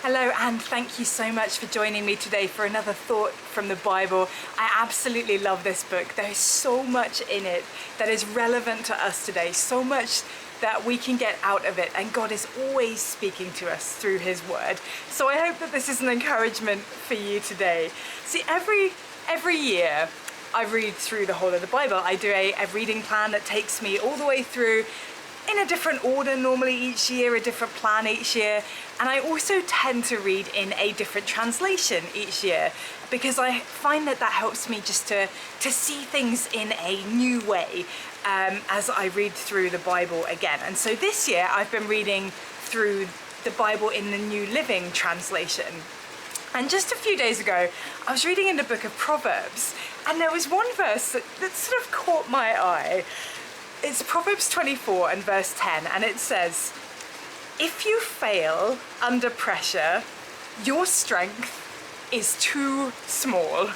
Hello, and thank you so much for joining me today for another thought from the Bible. I absolutely love this book. There is so much in it that is relevant to us today, so much that we can get out of it, and God is always speaking to us through His Word. So I hope that this is an encouragement for you today. See, every year I read through the whole of the Bible. I do a reading plan that takes me all the way through in a different order normally each year, a different plan each year, and I also tend to read in a different translation each year because I find that helps me just to see things in a new way as I read through the Bible again. And so this year I've been reading through the Bible in the New Living Translation. And just a few days ago I was reading in the book of Proverbs, and there was one verse that sort of caught my eye. It's Proverbs 24 and verse 10, and it says, "If you fail under pressure, your strength is too small."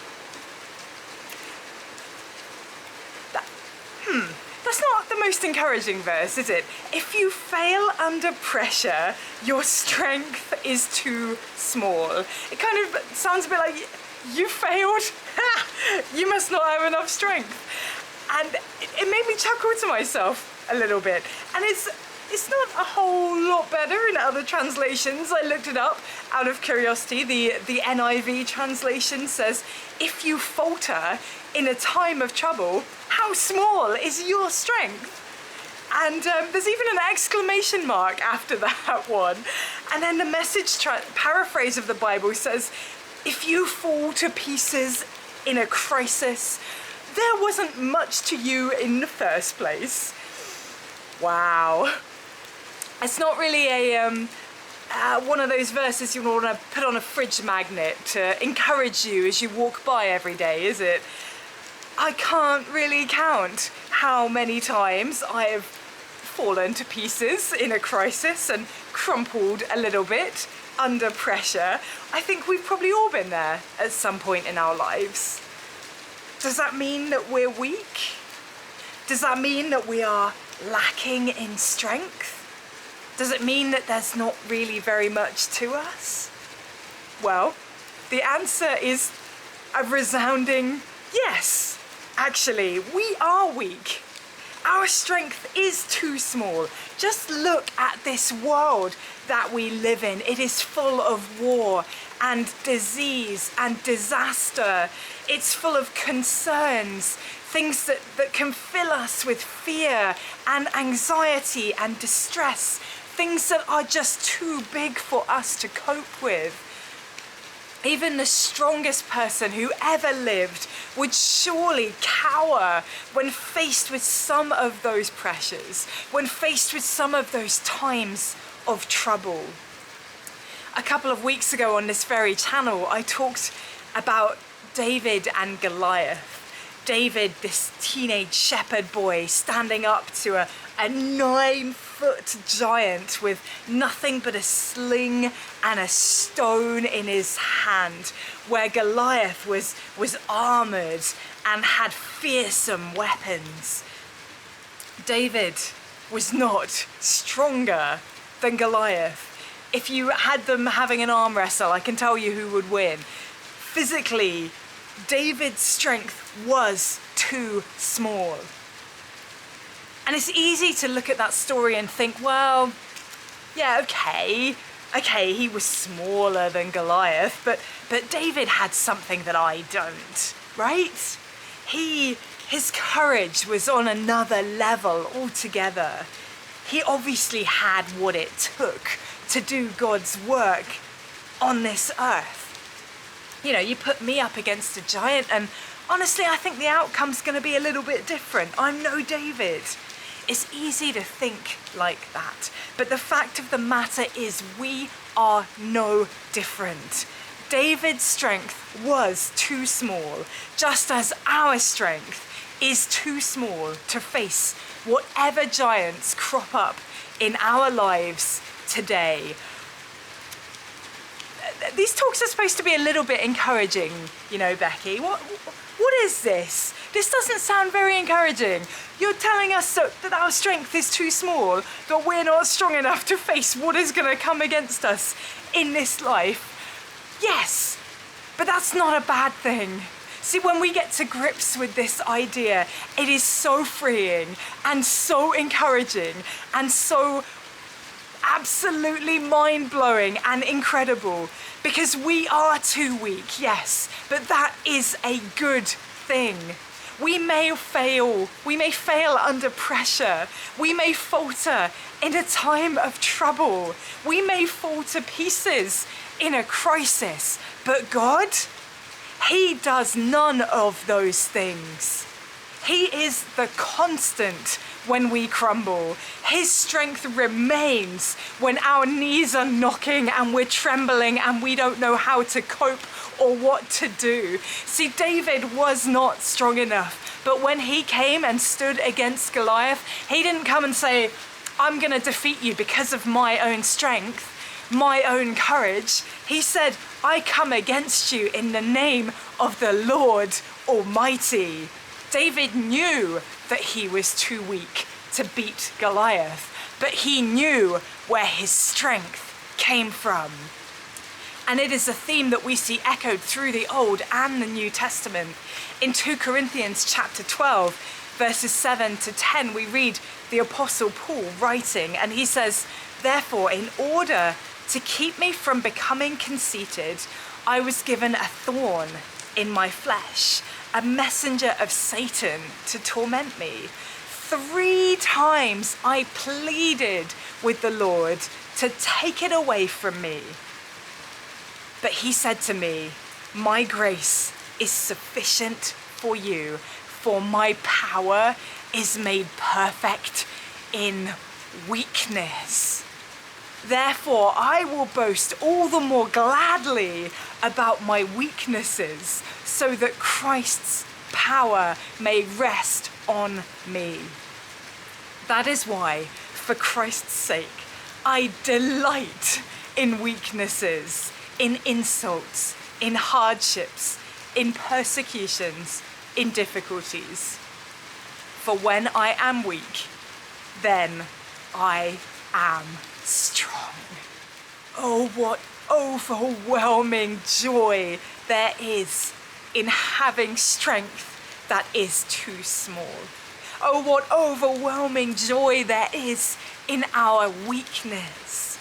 That's not the most encouraging verse, is it? If you fail under pressure, your strength is too small. It kind of sounds a bit like, you failed? You must not have enough strength. And it made me chuckle to myself a little bit. And it's not a whole lot better in other translations. I looked it up out of curiosity. The NIV translation says, "If you falter in a time of trouble, how small is your strength?" And there's even an exclamation mark after that one. And then the Message paraphrase of the Bible says, "If you fall to pieces in a crisis, there wasn't much to you in the first place." Wow. It's not really one of those verses you want to put on a fridge magnet to encourage you as you walk by every day, is it? I can't really count how many times I have fallen to pieces in a crisis and crumpled a little bit under pressure. I think we've probably all been there at some point in our lives. Does that mean that we're weak? Does that mean that we are lacking in strength? Does it mean that there's not really very much to us? Well, the answer is a resounding yes. Actually, we are weak. Our strength is too small. Just look at this world that we live in. It is full of war and disease and disaster. It's full of concerns, things that can fill us with fear and anxiety and distress, things that are just too big for us to cope with. Even the strongest person who ever lived would surely cower when faced with some of those pressures, when faced with some of those times of trouble. A couple of weeks ago on this very channel, I talked about David and Goliath. David, this teenage shepherd boy, standing up to a 9-foot giant with nothing but a sling and a stone in his hand, where Goliath was armoured and had fearsome weapons. David was not stronger than Goliath. If you had them having an arm wrestle, I can tell you who would win. Physically, David's strength was too small. And it's easy to look at that story and think, well, yeah, okay, he was smaller than Goliath, but David had something that I don't, right? His courage was on another level altogether. He obviously had what it took to do God's work on this earth. You know, you put me up against a giant, and honestly, I think the outcome's going to be a little bit different. I'm no David. It's easy to think like that, but the fact of the matter is we are no different. David's strength was too small, just as our strength is too small to face whatever giants crop up in our lives today. These talks are supposed to be a little bit encouraging, you know, Becky. What What is this? This doesn't sound very encouraging. You're telling us that our strength is too small, that we're not strong enough to face what is going to come against us in this life. Yes, but that's not a bad thing. See, when we get to grips with this idea, it is so freeing and so encouraging and so absolutely mind-blowing and incredible, because we are too weak, yes, but that is a good thing. We may fail under pressure, we may falter in a time of trouble, we may fall to pieces in a crisis, but God, He does none of those things. He is the constant when we crumble. His strength remains when our knees are knocking and we're trembling and we don't know how to cope or what to do. See, David was not strong enough, but when he came and stood against Goliath, he didn't come and say, I'm going to defeat you because of my own strength, my own courage. He said, I come against you in the name of the Lord Almighty. David knew that he was too weak to beat Goliath, but he knew where his strength came from. And it is a theme that we see echoed through the Old and the New Testament. In 2 Corinthians chapter 12, verses 7 to 10, we read the Apostle Paul writing, and he says, therefore, in order to keep me from becoming conceited, I was given a thorn in my flesh, a messenger of Satan to torment me. 3 times I pleaded with the Lord to take it away from me. But he said to me, my grace is sufficient for you, for my power is made perfect in weakness. Therefore, I will boast all the more gladly about my weaknesses, so that Christ's power may rest on me. That is why, for Christ's sake, I delight in weaknesses, in insults, in hardships, in persecutions, in difficulties. For when I am weak, then I am strong. Oh, what overwhelming joy there is in having strength that is too small. Oh, what overwhelming joy there is in our weakness.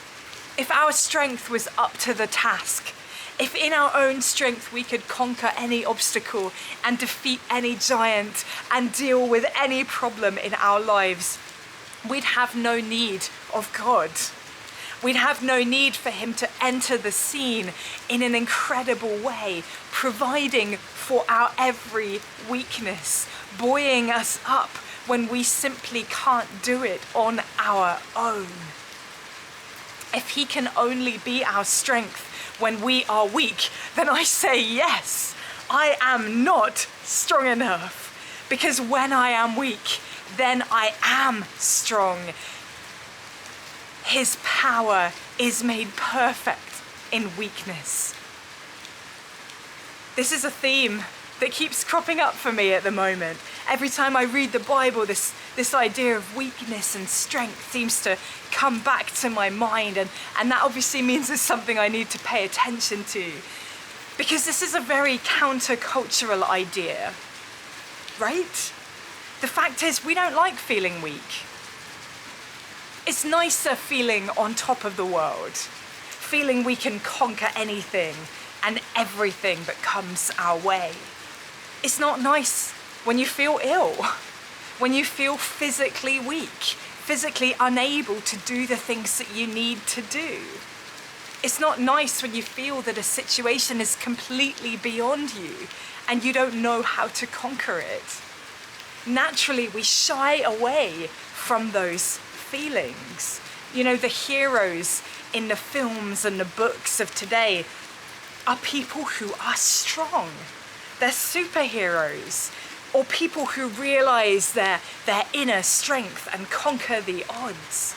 If our strength was up to the task, if in our own strength we could conquer any obstacle and defeat any giant and deal with any problem in our lives, we'd have no need of God. We'd have no need for him to enter the scene in an incredible way, providing for our every weakness, buoying us up when we simply can't do it on our own. If he can only be our strength when we are weak, then I say yes, I am not strong enough, because when I am weak, then I am strong. His power is made perfect in weakness. This is a theme that keeps cropping up for me at the moment. Every time I read the Bible, this idea of weakness and strength seems to come back to my mind, and that obviously means it's something I need to pay attention to, because this is a very countercultural idea, right? The fact is, we don't like feeling weak. It's nicer feeling on top of the world, feeling we can conquer anything and everything that comes our way. It's not nice when you feel ill, when you feel physically weak, physically unable to do the things that you need to do. It's not nice when you feel that a situation is completely beyond you and you don't know how to conquer it. Naturally, we shy away from those feelings. You know, the heroes in the films and the books of today are people who are strong. They're superheroes, or people who realize their inner strength and conquer the odds.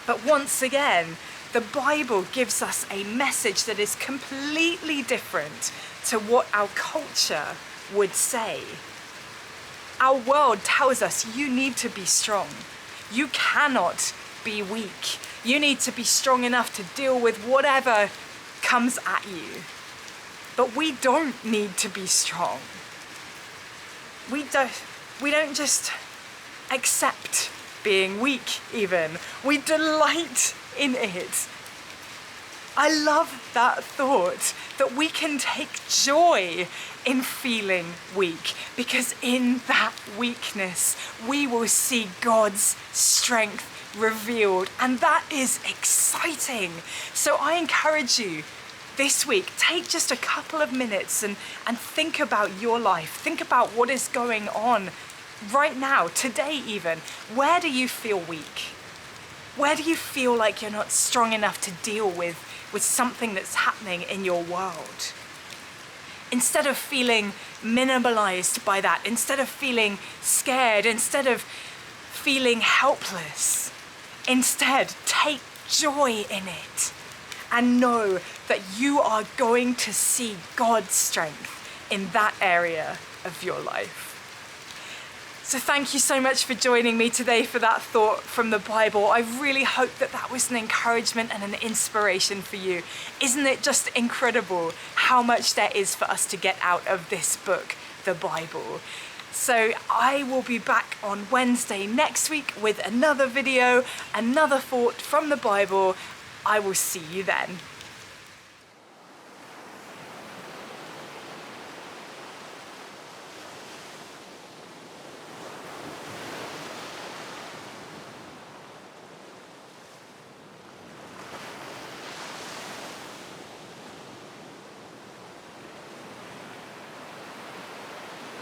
But once again, the Bible gives us a message that is completely different to what our culture would say. Our world tells us you need to be strong. You cannot be weak. You need to be strong enough to deal with whatever comes at you. But we don't need to be strong. We don't just accept being weak even. We delight in it. I love that thought that we can take joy in feeling weak, because in that weakness we will see God's strength revealed, and that is exciting. So I encourage you this week, take just a couple of minutes and think about your life. Think about what is going on right now, today even. Where do you feel weak? Where do you feel like you're not strong enough to deal with something that's happening in your world? Instead of feeling minimalized by that, instead of feeling scared, instead of feeling helpless, instead take joy in it and know that you are going to see God's strength in that area of your life. So thank you so much for joining me today for that thought from the Bible. I really hope that that was an encouragement and an inspiration for you. Isn't it just incredible how much there is for us to get out of this book, the Bible? So I will be back on Wednesday next week with another video, another thought from the Bible. I will see you then.